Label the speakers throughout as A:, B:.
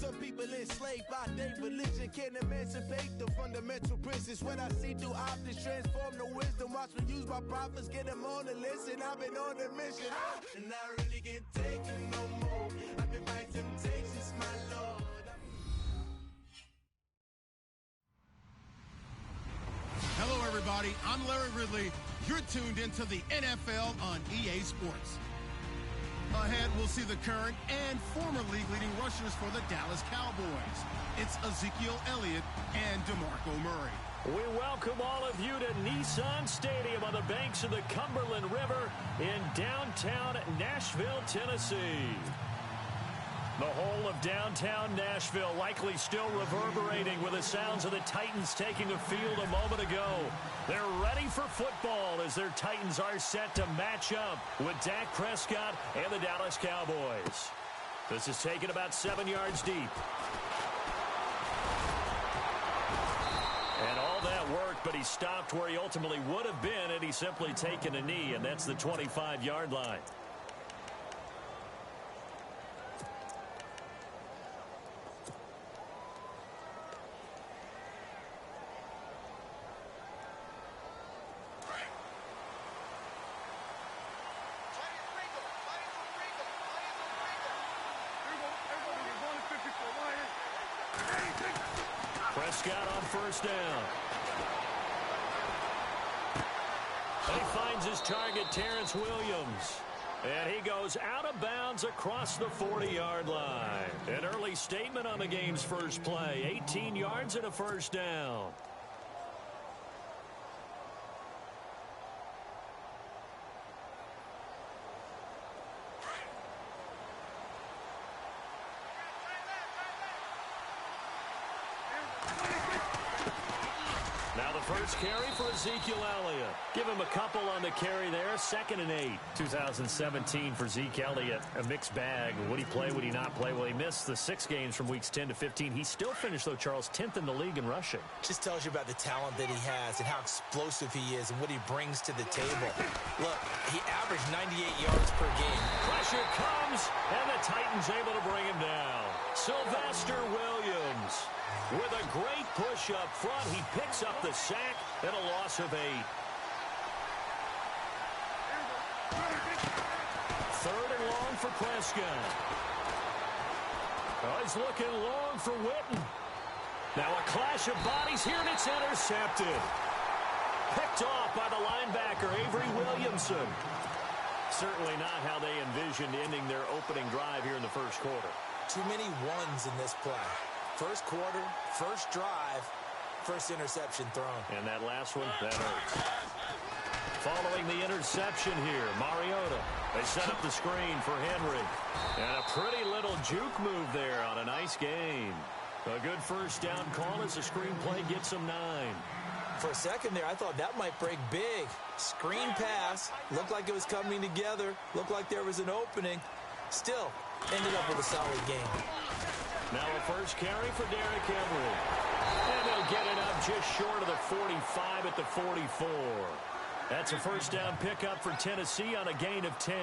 A: Some people enslaved by their religion can't emancipate the fundamental principles. What I see through optics transform the wisdom. Watch me use my prophets, get them on the list, and I've been on a mission. And I really can't take it no more. I've been fighting temptations, my Lord.
B: Hello, everybody. I'm Larry Ridley. You're tuned into the NFL on EA Sports. Ahead, we'll see the current and former league-leading rushers for the Dallas Cowboys. It's Ezekiel Elliott and DeMarco Murray.
C: We welcome all of you to Nissan Stadium on the banks of the Cumberland River in downtown Nashville, Tennessee. The whole of downtown Nashville likely still reverberating with the sounds of the Titans taking the field a moment ago. They're ready for football as their Titans are set to match up with Dak Prescott and the Dallas Cowboys. This is taken about 7 yards deep. And all that worked, but he stopped where he ultimately would have been had he simply taken a knee, and that's the 25-yard line. Prescott on first down. He finds his target, Terrence Williams. And he goes out of bounds across the 40-yard line. An early statement on the game's first play. 18 yards and a first down. First carry for Ezekiel Elliott. Give him a couple on the carry there. 2nd and 8. 2017 for Zeke Elliott. A mixed bag. Would he play? Would he not play? Well, he missed the 6 games from weeks 10 to 15. He still finished, though, Charles, 10th in the league in rushing.
D: Just tells you about the talent that he has and how explosive he is and what he brings to the table. Look, he averaged 98 yards per game.
C: Pressure comes, and the Titans able to bring him down. Sylvester Williams. With a great push up front, he picks up the sack and a loss of 8. 3rd and long for Prescott. Oh, he's looking long for Witten. Now a clash of bodies here, and it's intercepted. Picked off by the linebacker, Avery Williamson. Certainly not how they envisioned ending their opening drive here in the first quarter.
D: Too many ones in this play. First quarter, first drive, first interception thrown.
C: And that last one, that hurts. Following the interception here, Mariota. They set up the screen for Henry. And a pretty little juke move there on a nice gain. A good first down call as the screen play gets him 9.
D: For a second there, I thought that might break big. Screen pass. Looked like it was coming together. Looked like there was an opening. Still, ended up with a solid game.
C: Now a first carry for Derrick Henry. And they'll get it up just short of the 45 at the 44. That's a first down pickup for Tennessee on a gain of 10.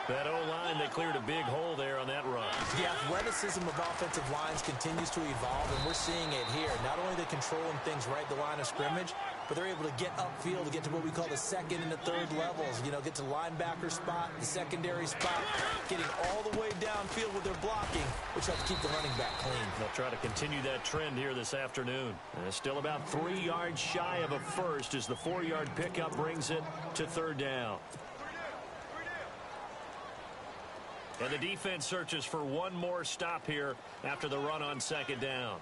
C: That O-line, they cleared a big hole there on that run.
D: The athleticism of offensive lines continues to evolve, and we're seeing it here. Not only are they controlling things right at the line of scrimmage, but they're able to get upfield to get to what we call the 2nd and the 3rd levels. You know, get to linebacker spot, the secondary spot, getting all the way downfield with their blocking, which helps keep the running back clean.
C: They'll try to continue that trend here this afternoon. And it's still about 3 yards shy of a first as the 4-yard pickup brings it to 3rd down. And the defense searches for one more stop here after the run on 2nd down.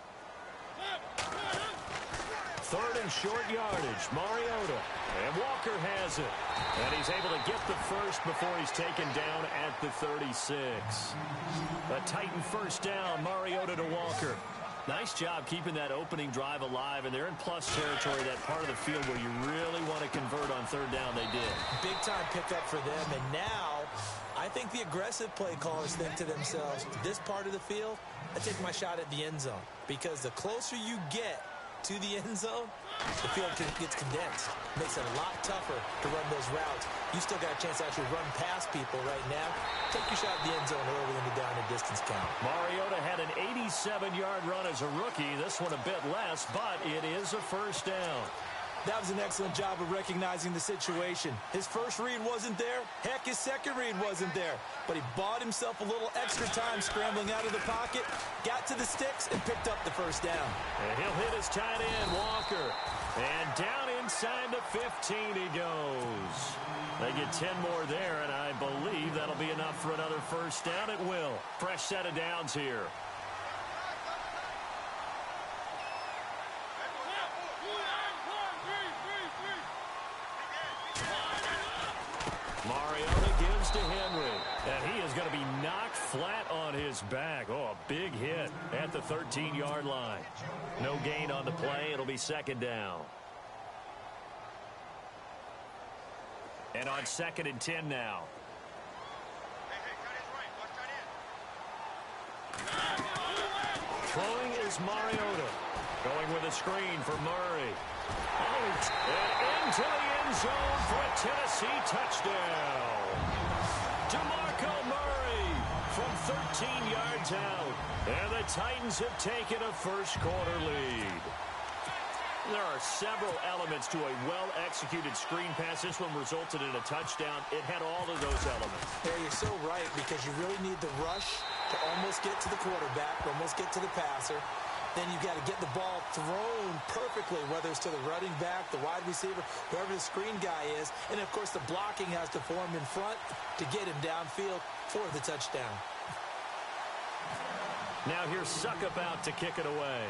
C: 3rd and short yardage. Mariota. And Walker has it. And he's able to get the first before he's taken down at the 36. A Titan first down. Mariota to Walker. Nice job keeping that opening drive alive, and they're in plus territory, that part of the field where you really want to convert on 3rd down. They did.
D: Big-time pickup for them, and now I think the aggressive play callers think to themselves, this part of the field, I take my shot at the end zone, because the closer you get to the end zone, the field gets condensed. Makes it a lot tougher to run those routes. You still got a chance to actually run past people right now. Take your shot at the end zone early in the down and distance count.
C: Mariota had an 27-yard run as a rookie. This one a bit less, but it is a first down.
D: That was an excellent job of recognizing the situation. His first read wasn't there. Heck, his second read wasn't there. But he bought himself a little extra time scrambling out of the pocket, got to the sticks, and picked up the first down.
C: And he'll hit his tight end, Walker. And down inside the 15 he goes. They get 10 more there, and I believe that'll be enough for another first down. It will. Fresh set of downs here. Mariota gives to Henry, and he is going to be knocked flat on his back. Oh, a big hit at the 13-yard line. No gain on the play. It'll be second down. And on 2nd and 10 now. Throwing is Mariota. Going with a screen for Murray. Out and into the end zone for a Tennessee touchdown. DeMarco Murray from 13 yards out. And the Titans have taken a first-quarter lead. There are several elements to a well-executed screen pass. This one resulted in a touchdown. It had all of those elements.
D: Yeah, you're so right, because you really need the rush to almost get to the quarterback, almost get to the passer. Then you've got to get the ball thrown perfectly, whether it's to the running back, the wide receiver, whoever the screen guy is. And, of course, the blocking has to form in front to get him downfield for the touchdown.
C: Now here's Suckup out to kick it away.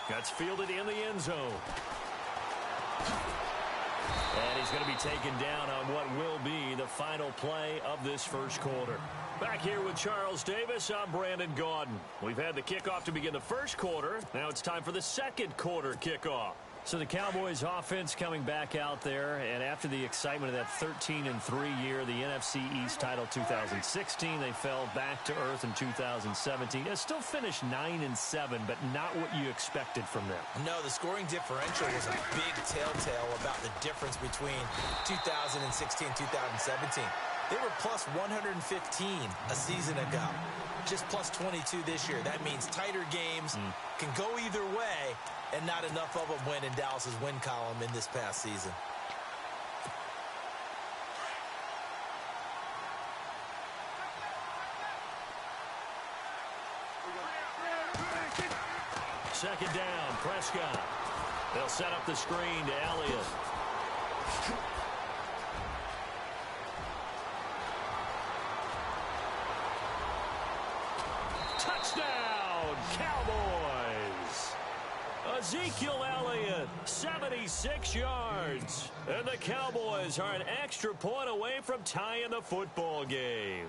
C: That's fielded in the end zone. And he's going to be taken down on what will be the final play of this first quarter. Back here with Charles Davis, I'm Brandon Gaudin. We've had the kickoff to begin the first quarter. Now it's time for the second quarter kickoff. So the Cowboys offense coming back out there, and after the excitement of that 13-3 year, the NFC East title 2016, they fell back to earth in 2017. They still finished 9-7, but not what you expected from them.
D: No, the scoring differential was a big telltale about the difference between 2016 and 2017. They were plus 115 a season ago, just plus 22 this year. That means tighter games can go either way, and not enough of them went in Dallas's win column in this past season.
C: Second down, Prescott. They'll set up the screen to Elliott. Touchdown, Cowboys! Ezekiel Elliott, 76 yards. And the Cowboys are an extra point away from tying the football game.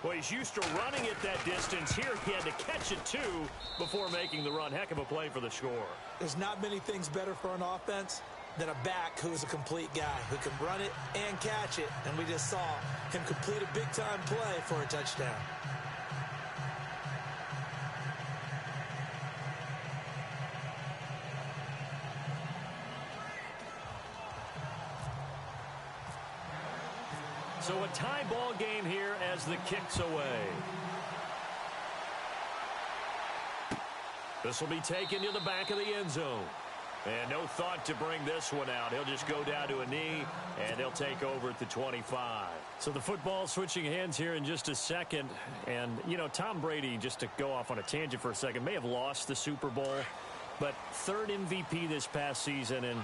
C: Well, he's used to running it that distance. Here he had to catch it, too, before making the run. Heck of a play for the score.
D: There's not many things better for an offense than a back who is a complete guy who can run it and catch it. And we just saw him complete a big-time play for a touchdown.
C: So a tie ball game here as the kick's away. This will be taken to the back of the end zone. And no thought to bring this one out. He'll just go down to a knee, and they'll take over at the 25. So the football switching hands here in just a second. And, you know, Tom Brady, just to go off on a tangent for a second, may have lost the Super Bowl, but third MVP this past season, and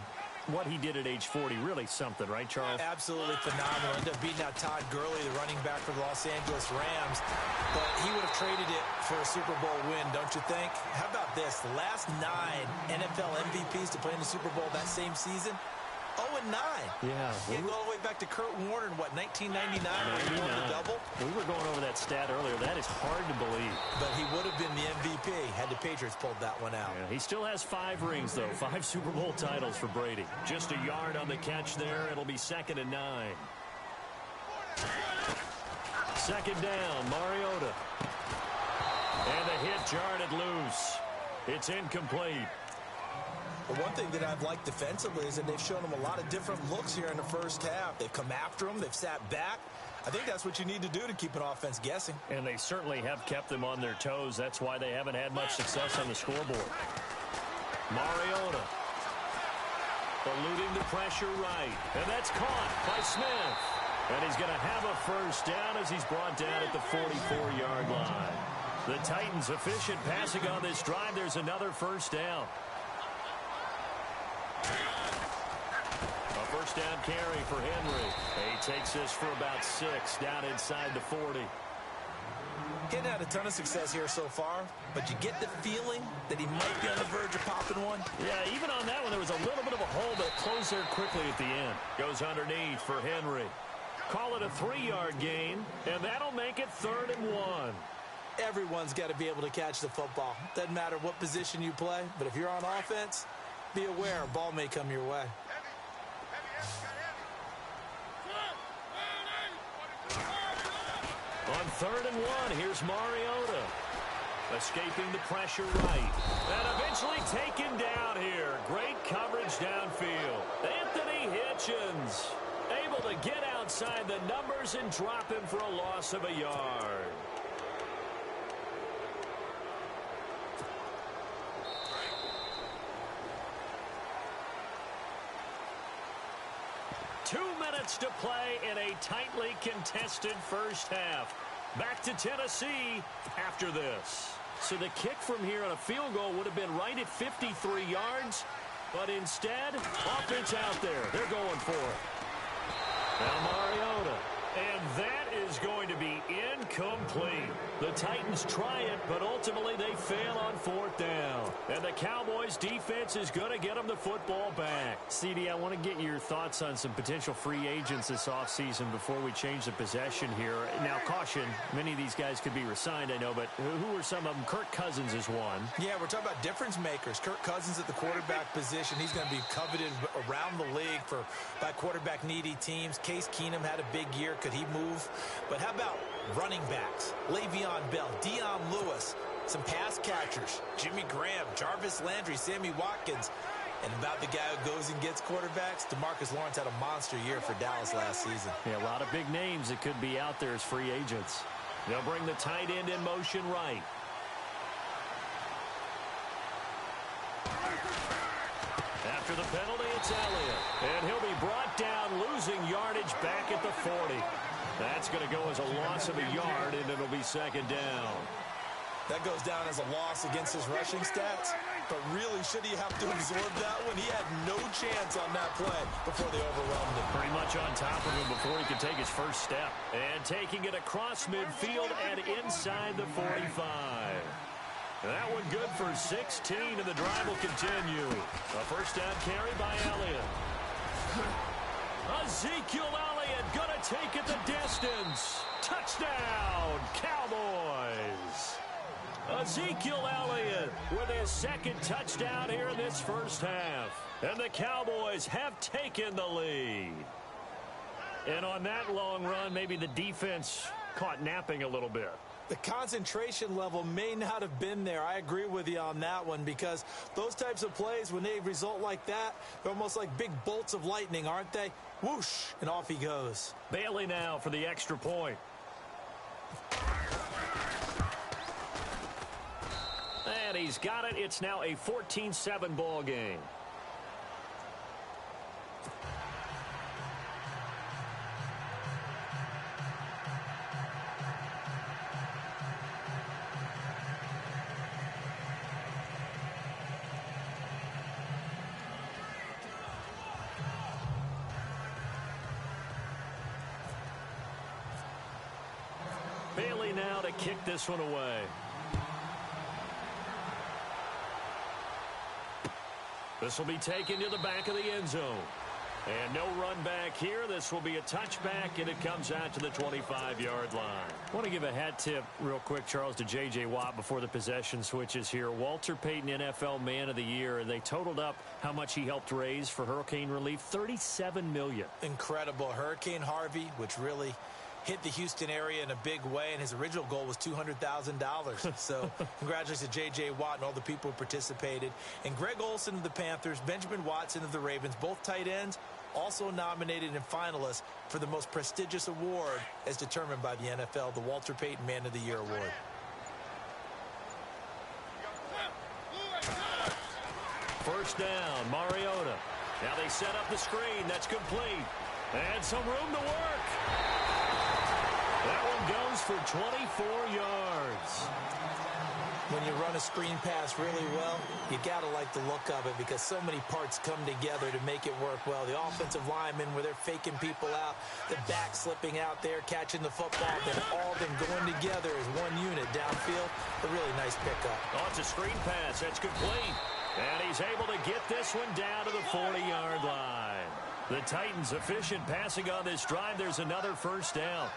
C: what he did at age 40, really something, right, Charles?
D: Absolutely phenomenal. Ended up beating out Todd Gurley, the running back for the Los Angeles Rams. But he would have traded it for a Super Bowl win, don't you think? How about this? The last 9 NFL MVPs to play in the Super Bowl that same season, 0-9.
C: Yeah.
D: You go all the way back to Kurt Warner in, what, 1999 when he won the double?
C: We were going over that stat earlier. That is hard to believe.
D: But he would have been the MVP had the Patriots pulled that one out.
C: Yeah, he still has 5 rings, though. 5 Super Bowl titles for Brady. Just a yard on the catch there. It'll be 2nd and 9. Second down, Mariota. And the hit jarred it loose. It's incomplete.
D: But one thing that I've liked defensively is that they've shown him a lot of different looks here in the first half. They've come after him. They've sat back. I think that's what you need to do to keep an offense guessing.
C: And they certainly have kept them on their toes. That's why they haven't had much success on the scoreboard. Mariota eluding the pressure right. And that's caught by Smith. And he's going to have a first down as he's brought down at the 44-yard line. The Titans efficient passing on this drive. There's another first down. A first down carry for Henry. He takes this for about 6 down inside the 40.
D: Getting had a ton of success here so far, but you get the feeling that he might be on the verge of popping one.
C: Yeah, even on that one, there was a little bit of a hole, but it closed there quickly at the end. Goes underneath for Henry. Call it a 3-yard gain, and that'll make it 3rd and 1.
D: Everyone's got to be able to catch the football. Doesn't matter what position you play, but if you're on offense, be aware a ball may come your way.
C: On 3rd and 1, here's Mariota. Escaping the pressure right. And eventually taken down here. Great coverage downfield. Anthony Hitchens able to get outside the numbers and drop him for a loss of a yard. Two minutes to play in a tightly contested first half. Back to Tennessee after this. So the kick from here on a field goal would have been right at 53 yards. But instead, offense out there. They're going for it. Now Mariota. And that is going to be incomplete. The Titans try it, but ultimately they fail on 4th down. And the Cowboys defense is going to get them the football back. CD, I want to get your thoughts on some potential free agents this offseason before we change the possession here. Now, caution, many of these guys could be re-signed, I know, but who are some of them? Kirk Cousins is one.
D: Yeah, we're talking about difference makers. Kirk Cousins at the quarterback position. He's going to be coveted around the league by quarterback-needy teams. Case Keenum had a big year. Could he move? But how about running backs? Le'Veon Bell, Dion Lewis, some pass catchers, Jimmy Graham, Jarvis Landry, Sammy Watkins. And about the guy who goes and gets quarterbacks, DeMarcus Lawrence had a monster year for Dallas last season.
C: Yeah, a lot of big names that could be out there as free agents. They'll bring the tight end in motion right. After the penalty, it's Elliott. And he'll be brought down, losing yardage back at the 40. That's going to go as a loss of a yard, and it'll be 2nd down.
D: That goes down as a loss against his rushing stats. But really, should he have to absorb that one? He had no chance on that play before they overwhelmed him.
C: Pretty much on top of him before he could take his first step. And taking it across midfield and inside the 45. That one good for 16, and the drive will continue. A first down carry by Elliott. Ezekiel Elliott going to take it the distance. Touchdown, Cowboys. Ezekiel Elliott with his 2nd touchdown here in this first half. And the Cowboys have taken the lead. And on that long run, maybe the defense caught napping a little bit.
D: The concentration level may not have been there. I agree with you on that one, because those types of plays, when they result like that, they're almost like big bolts of lightning, aren't they? Whoosh, and off he goes.
C: Bailey now for the extra point. And he's got it. It's now a 14-7 ball game. Bailey now to kick this one away. This will be taken to the back of the end zone. And no run back here. This will be a touchback, and it comes out to the 25-yard line. I want to give a hat tip real quick, Charles, to J.J. Watt before the possession switches here. Walter Payton, NFL Man of the Year, and they totaled up how much he helped raise for hurricane relief, $37 million.
D: Incredible. Hurricane Harvey, which really hit the Houston area in a big way, and his original goal was $200,000. So congratulations to J.J. Watt and all the people who participated. And Greg Olsen of the Panthers, Benjamin Watson of the Ravens, both tight ends, also nominated and finalists for the most prestigious award as determined by the NFL, the Walter Payton Man of the Year Award.
C: First down, Mariota. Now they set up the screen. That's complete. And some room to work. That one goes for 24 yards.
D: When you run a screen pass really well, you got to like the look of it because so many parts come together to make it work well. The offensive linemen, where they're faking people out, the back slipping out there, catching the football, they've all been going together as one unit downfield. A really nice pickup.
C: Oh, it's a screen pass. That's complete. And he's able to get this one down to the 40-yard line. The Titans efficient passing on this drive. There's another first down.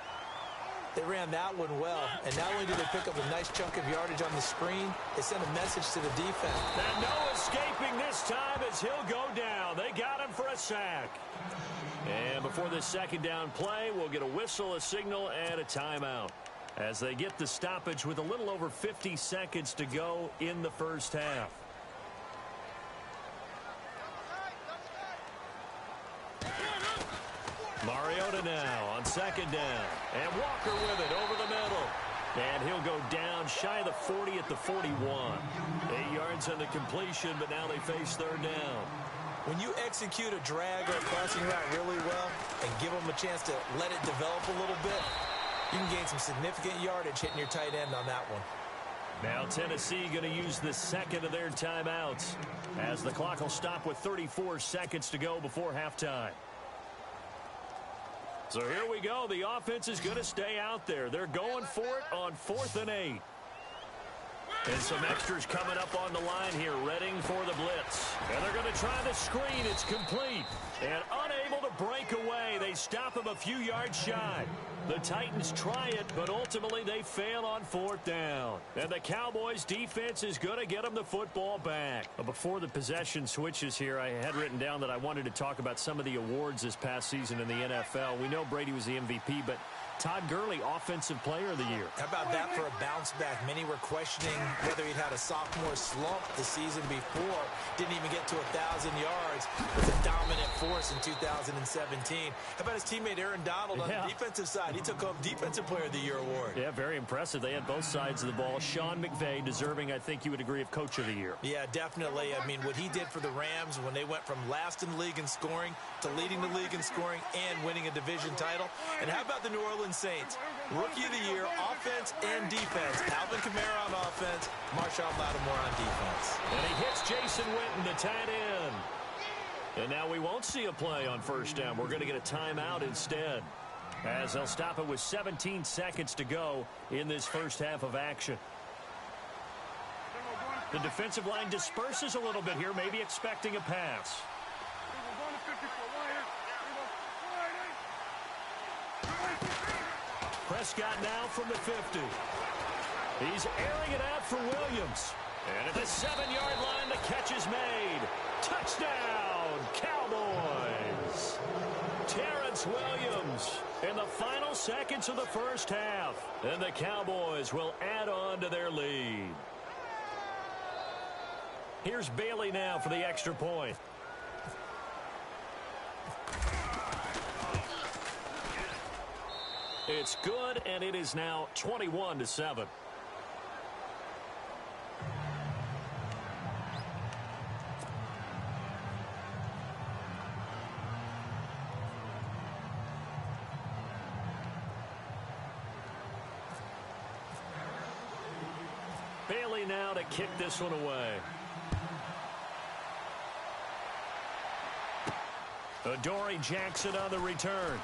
D: They ran that one well, and not only did they pick up a nice chunk of yardage on the screen, they sent a message to the defense.
C: And no escaping this time as he'll go down. They got him for a sack. And before this second down play, we'll get a whistle, a signal, and a timeout as they get the stoppage with a little over 50 seconds to go in the first half. Mariota now on second down. And Walker with it over the middle. And he'll go down shy of the 40 at the 41. 8 yards on the completion, but now they face third down.
D: When you execute a drag or a crossing route really well and give them a chance to let it develop a little bit, you can gain some significant yardage hitting your tight end on that one.
C: Now Tennessee going to use the second of their timeouts as the clock will stop with 34 seconds to go before halftime. So here we go. The offense is going to stay out there. They're going for it on 4th and 8. And some extras coming up on the line here, readying for the blitz. And they're going to try the screen. It's complete. And unable to break away. They stop him a few yards shy. The Titans try it, but ultimately they fail on 4th down. And the Cowboys defense is going to get them the football back. But before the possession switches here, I had written down that I wanted to talk about some of the awards this past season in the NFL. We know Brady was the MVP, but Todd Gurley, Offensive Player of the Year.
D: How about that for a bounce back? Many were questioning whether he'd had a sophomore slump the season before. Didn't even get to 1,000 yards. Was a dominant force in 2017. How about his teammate Aaron Donald on the defensive side? He took home Defensive Player of the Year award.
C: Yeah, very impressive. They had both sides of the ball. Sean McVay deserving, I think you would agree, of Coach of the Year.
D: Yeah, definitely. I mean, what he did for the Rams when they went from last in the league in scoring to leading the league in scoring and winning a division title. And how about the New Orleans Saints? Rookie of the Year, offense and defense. Alvin Kamara on offense, Marshawn Lattimore on defense.
C: And he hits Jason Witten, the tight end. And now we won't see a play on first down. We're going to get a timeout instead, as they'll stop it with 17 seconds to go in this first half of action. The defensive line disperses a little bit here, maybe expecting a pass. Prescott now from the 50. He's airing it out for Williams. And at the 7-yard line, the catch is made. Touchdown, Cowboys. Terrence Williams in the final seconds of the first half. And the Cowboys will add on to their lead. Here's Bailey now for the extra point. It's good, and it is now 21-7. Bailey now to kick this one away. Adoree Jackson on the return.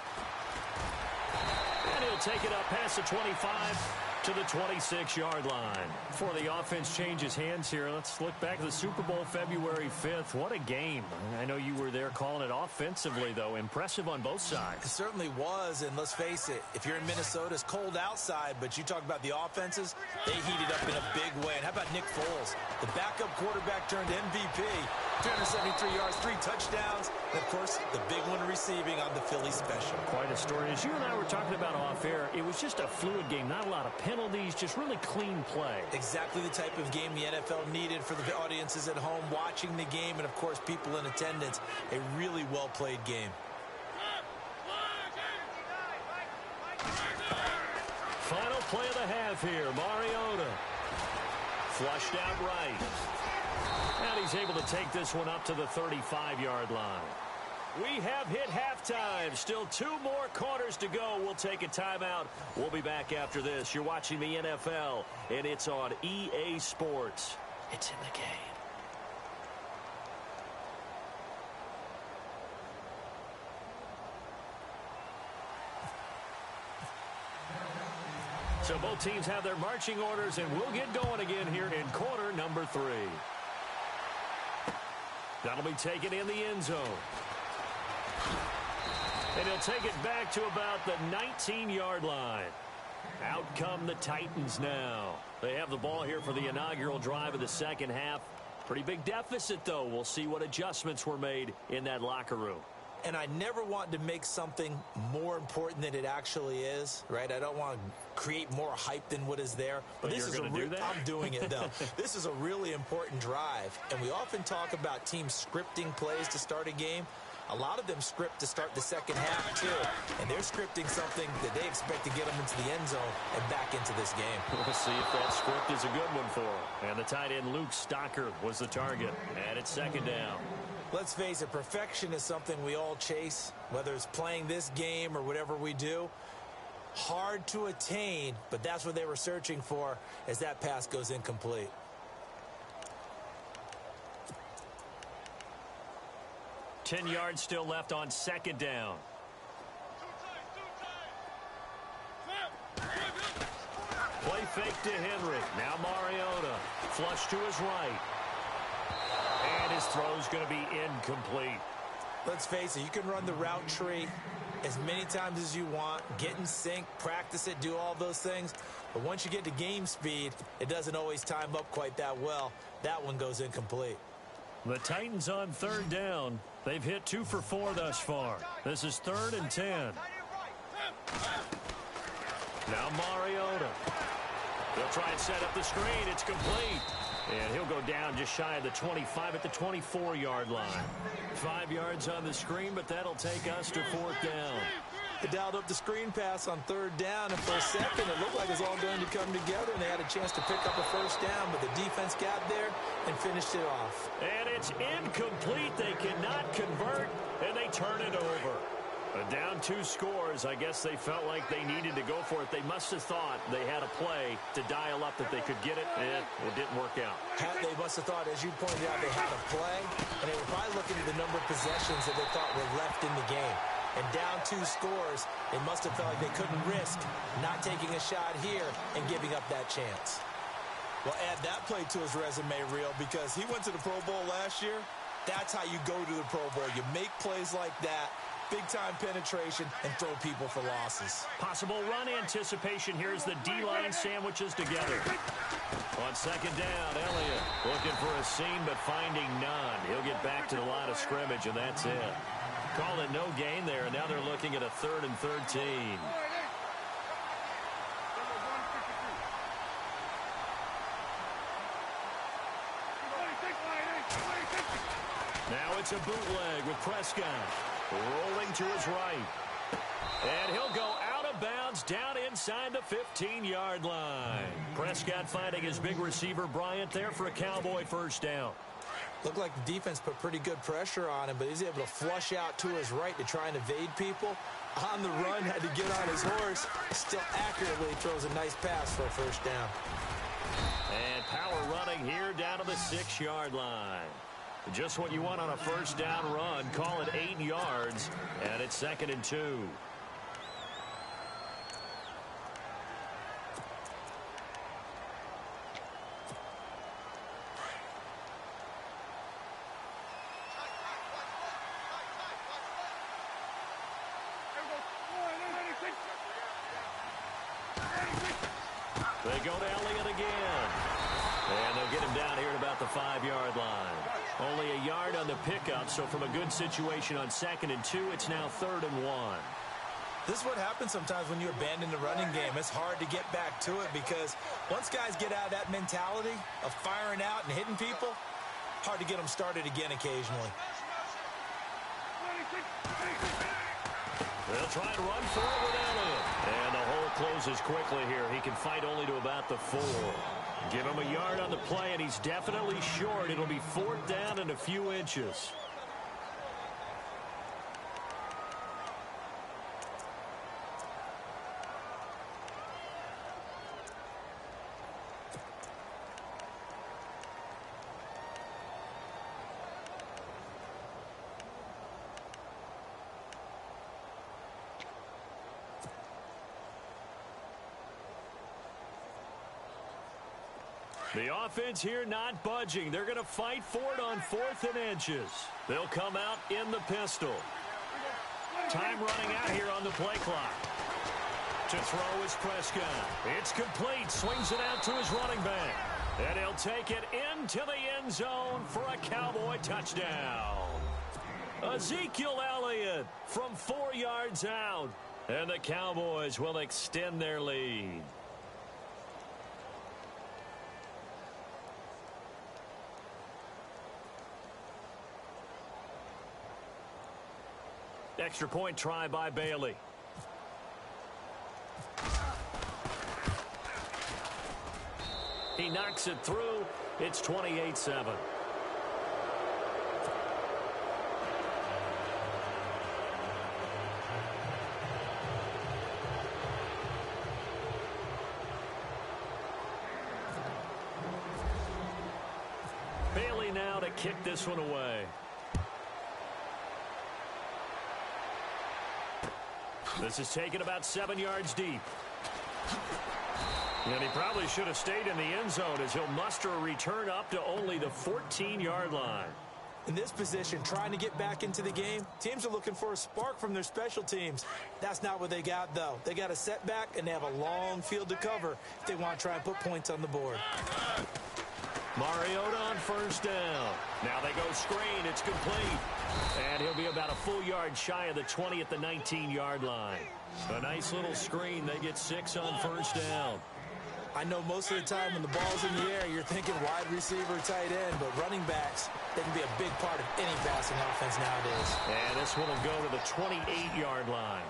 C: And he'll take it up past the 25 to the 26-yard line. Before the offense changes hands here, let's look back at the Super Bowl February 5th. What a game. I know you were there calling it offensively, though. Impressive on both sides.
D: It certainly was, and let's face it, if you're in Minnesota, it's cold outside, but you talk about the offenses, they heated up in a big way. And how about Nick Foles? The backup quarterback turned MVP. 373 yards, 3 touchdowns, and, of course, the big one receiving on the Philly special.
C: Quite a story. As you and I were talking about off air, it was just a fluid game. Not a lot of penalties, just really clean play.
D: Exactly the type of game the NFL needed for the audiences at home watching the game and, of course, people in attendance. A really well-played game.
C: play of the half here. Mariota flushed out right. And he's able to take this one up to the 35-yard line. We have hit halftime. Still 2 more quarters to go. We'll take a timeout. We'll be back after this. You're watching the NFL, and it's on EA Sports. It's in the game. So both teams have their marching orders, and we'll get going again here in quarter number 3. That'll be taken in the end zone. And he'll take it back to about the 19-yard line. Out come the Titans now. They have the ball here for the inaugural drive of the second half. Pretty big deficit, though. We'll see what adjustments were made in that locker room.
D: And I never want to make something more important than it actually is, right? I don't want to create more hype than what is there. But this is I'm doing it, though. This is a really important drive. And we often talk about teams scripting plays to start a game. A lot of them script to start the second half, too. And they're scripting something that they expect to get them into the end zone and back into this game.
C: We'll see if that script is a good one for them. And the tight end, Luke Stocker, was the target. And it's second down.
D: Let's face it, perfection is something we all chase, whether it's playing this game or whatever we do. Hard to attain, but that's what they were searching for as that pass goes incomplete.
C: Ten yards still left on second down. Play fake to Henry. Now Mariota. Flush to his right. And his throw's going to be incomplete.
D: Let's face it, you can run the route tree as many times as you want, get in sync, practice it, do all those things. But once you get to game speed, it doesn't always time up quite that well. That one goes incomplete.
C: The Titans on third down. They've hit 2 for 4 thus far. This is 3rd and 10. Now Mariota. They'll try and set up the screen. It's complete. And he'll go down just shy of the 25 at the 24-yard line. 5 yards on the screen, but that'll take us to 4th down.
D: They dialed up the screen pass on 3rd down, and for a second it looked like it was all going to come together, and they had a chance to pick up a first down, but the defense got there and finished it off.
C: And it's incomplete. They cannot convert, and they turn it over. Down 2 scores. I guess they felt like they needed to go for it. They must have thought they had a play to dial up that they could get it, and it didn't work out.
D: They must have thought, as you pointed out, they had a play, and they were probably looking at the number of possessions that they thought were left in the game. And down 2 scores, they must have felt like they couldn't risk not taking a shot here and giving up that chance. Well, add that play to his resume reel, because he went to the Pro Bowl last year. That's how you go to the Pro Bowl. You make plays like that, big-time penetration, and throw people for losses.
C: Possible run anticipation. Here's the D-line sandwiches together. On second down, Elliott looking for a seam, but finding none. He'll get back to the line of scrimmage, and that's it. Call it no gain there, and now they're looking at a 3rd and 13. Now it's a bootleg with Prescott. Rolling to his right. And he'll go out of bounds down inside the 15-yard line. Prescott finding his big receiver Bryant there for a Cowboy first down.
D: Looked like the defense put pretty good pressure on him, but he's able to flush out to his right to try and evade people. On the run, had to get on his horse. Still accurately throws a nice pass for a first down.
C: And power running here down to the 6-yard line. Just what you want on a first down run. Call it 8 yards, and it's 2nd and 2. They go to Elliott again. And they'll get him down here at about the 5-yard line. Only a yard on the pickup, so from a good situation on 2nd and 2, it's now 3rd and 1.
D: This is what happens sometimes when you abandon the running game. It's hard to get back to it because once guys get out of that mentality of firing out and hitting people, hard to get them started again occasionally.
C: They'll try to run for it with Elliott. And the whole closes quickly here. He can fight only to about the 4. Give him a yard on the play, and he's definitely short. It'll be 4th down and a few inches. The offense here not budging. They're going to fight for it on 4th and inches. They'll come out in the pistol. Time running out here on the play clock. To throw is Prescott. It's complete. Swings it out to his running back. And he'll take it into the end zone for a Cowboy touchdown. Ezekiel Elliott from 4 yards out. And the Cowboys will extend their lead. Extra point try by Bailey. He knocks it through. It's 28-7. Bailey now to kick this one away. This is taken about 7 yards deep. And he probably should have stayed in the end zone as he'll muster a return up to only the 14-yard line.
D: In this position, trying to get back into the game, teams are looking for a spark from their special teams. That's not what they got, though. They got a setback, and they have a long field to cover if they want to try and put points on the board.
C: Mariota on 1st down. Now they go screen. It's complete. And he'll be about a full yard shy of the 20 at the 19-yard line. A nice little screen. They get 6 on 1st down.
D: I know most of the time when the ball's in the air, you're thinking wide receiver, tight end, but running backs, they can be a big part of any passing offense nowadays.
C: And this one will go to the 28-yard line.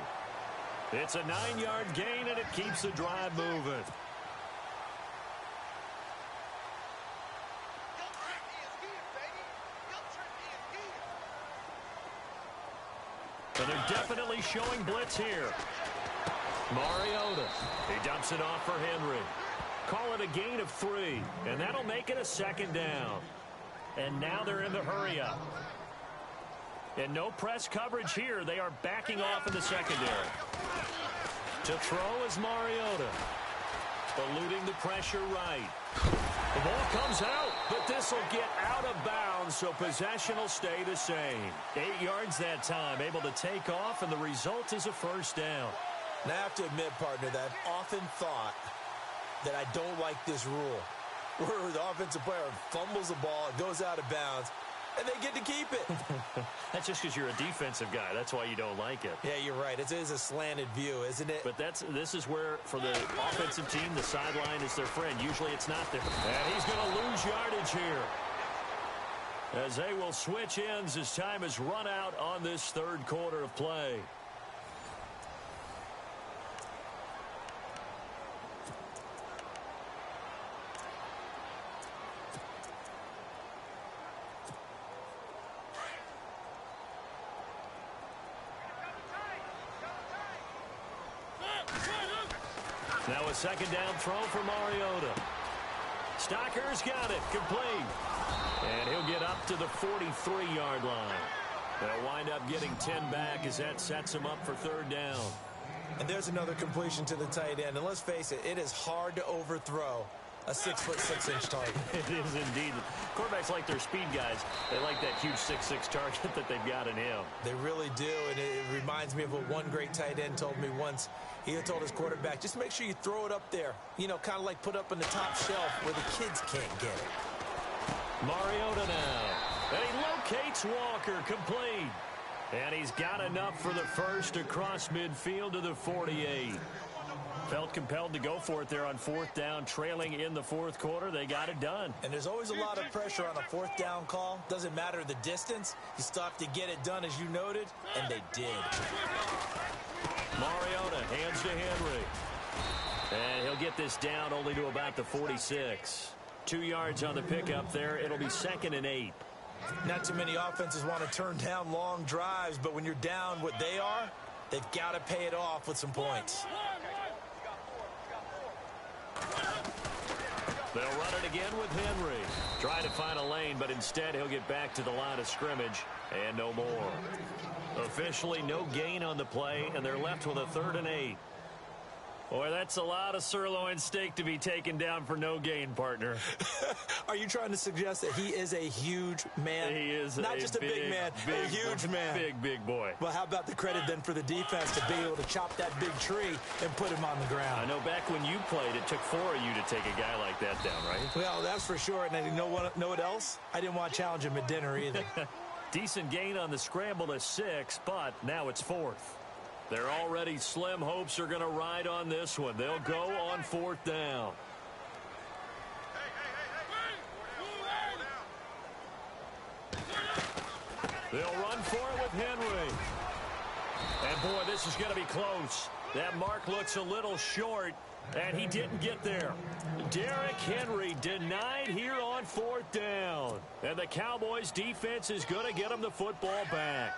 C: It's a 9-yard gain, and it keeps the drive moving. And they're definitely showing blitz here. Mariota. He dumps it off for Henry. Call it a gain of 3, and that'll make it a 2nd down. And now they're in the hurry-up. And no press coverage here. They are backing off in the secondary. To throw is Mariota. Eluding the pressure right. The ball comes out, but this will get out of bounds, so possession will stay the same. 8 yards that time, able to take off, and the result is a 1st down.
D: And I have to admit, partner, that I've often thought that I don't like this rule, where the offensive player fumbles the ball, it goes out of bounds, and they get to keep it.
C: That's just because you're a defensive guy. That's why you don't like it.
D: Yeah, you're right. It is a slanted view, isn't it?
C: But this is where, for the offensive team, the sideline is their friend. Usually it's not there. And he's going to lose yardage here, as they will switch ends as time is run out on this 3rd quarter of play. Now a 2nd down throw for Mariota. Stocker's got it. Complete. And he'll get up to the 43-yard line. They'll wind up getting 10 back as that sets him up for 3rd down.
D: And there's another completion to the tight end. And let's face it, it is hard to overthrow a 6'6" target.
C: It is indeed. Quarterbacks like their speed guys. They like that huge 6'6" target that they've got in him.
D: They really do, and it reminds me of what one great tight end told me once. He told his quarterback, just make sure you throw it up there. You know, kind of like put up on the top shelf where the kids can't get it.
C: Mariota now. And he locates Walker, complete. And he's got enough for the 1st across midfield to the 48. Felt compelled to go for it there on 4th down, trailing in the 4th quarter. They got it done.
D: And there's always a lot of pressure on a 4th down call. Doesn't matter the distance. You still have to get it done, as you noted, and they did.
C: Mariota hands to Henry. get this down only to about the 46. 2 yards on the pickup there. It'll be 2nd and 8.
D: Not too many offenses want to turn down long drives, but when you're down what they are, they've got to pay it off with some points.
C: They'll run it again with Henry. Trying to find a lane, but instead he'll get back to the line of scrimmage and no more. Officially no gain on the play, and they're left with a 3rd and 8. Boy, that's a lot of sirloin steak to be taken down for no gain, partner.
D: Are you trying to suggest that he is a huge man?
C: He is
D: not just a big man, a huge man.
C: Big boy.
D: Well, how about the credit then for the defense to be able to chop that big tree and put him on the ground?
C: I know back when you played, it took 4 of you to take a guy like that down, right?
D: Well, that's for sure. And you know what else? I didn't want to challenge him at dinner either.
C: Decent gain on the scramble to 6, but now it's 4th. Their already slim hopes are going to ride on this one. They'll go on 4th down. They'll run for it with Henry. And, boy, this is going to be close. That mark looks a little short, and he didn't get there. Derrick Henry denied here on 4th down. And the Cowboys' defense is going to get him the football back.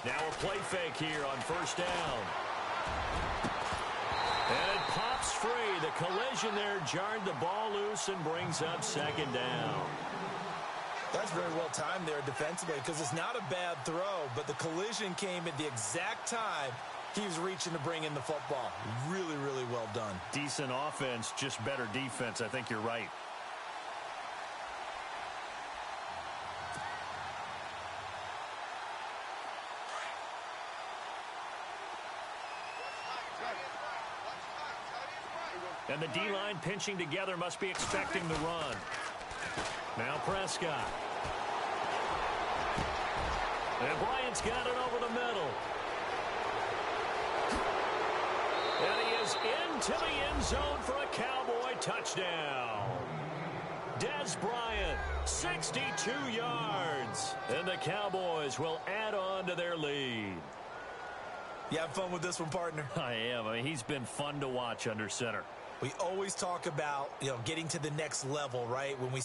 C: Now a play fake here on 1st down. And it pops free. The collision there jarred the ball loose and brings up 2nd down.
D: That's very well timed there defensively because it's not a bad throw, but the collision came at the exact time he was reaching to bring in the football. Really, really well done.
C: Decent offense, just better defense. I think you're right. And the D-line pinching together must be expecting the run. Now Prescott. And Bryant's got it over the middle. And he is into the end zone for a Cowboy touchdown. Des Bryant, 62 yards. And the Cowboys will add on to their lead.
D: You have fun with this one, partner?
C: I am. I mean, he's been fun to watch under center.
D: We always talk about, getting to the next level, right? When we